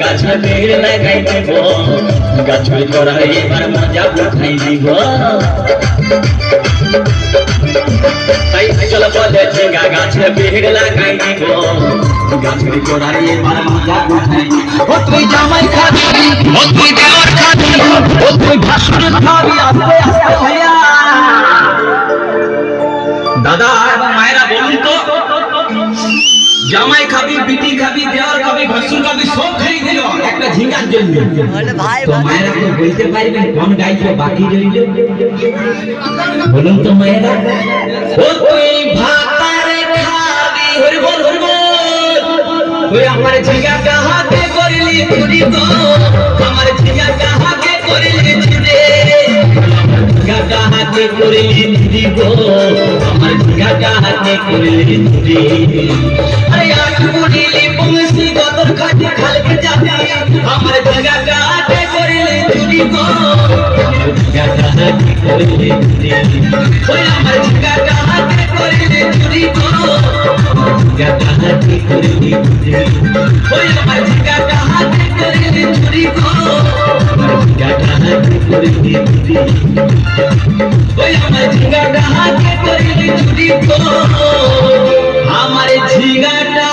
গাছ পেড় লাগাই দিব গাছ করা এবার মজা উঠাই দিব তাই চল বলে ঝিঙ্গা গাছ পেড় লাগাই দিব গাছ করা এবার মজা উঠাই ও তুই জামাই খাবি ও তুই দেওয়ার খাবি ও তুই ভাসুর খাবি আস্তে আস্তে ভাইয়া দাদা এবং মায়েরা বলুন তো জামাই খাবি বিটি খাবি দেওয়ার খাবি ভাসুর খাবি সব খাই দিল একটা ঝিঙ্গার জন্য তো মায়েরা তো বলতে পারবেন কোন গাইছে বাকি রইল বলুন তো মায়েরা ও তুই ভাতারে খাবি হরি বল ওই আমার ঝিঙ্গা কাহাতে করলি চুরি গো আমার ঝিঙ্গা কাহাতে করলি চুরি ঝিঙ্গা কাহাতে করলি চুরি গো আমার ঝিঙ্গা কাহাতে করলি চুরি আরে আট মুড়িলি বংশী গদর কাটে খালকে যাবে আমার ঝিঙ্গা কাহাতে করলি চুরি গো ঝিঙ্গা কাহাতে করলি চুরি ওই আমার ঝিঙ্গা কাহাতে করলি চুরি গো ঝিঙ্গা কাহাতে করলি চুরি ওই আমার ঝিঙ্গা কাহাতে করলি চুরি গো ঝিঙ্গা কাহাতে করলি চুরি ওই আমার ঝিঙ্গা কাহাতে করলি চুরি গো আমার ঝিঙ্গাটা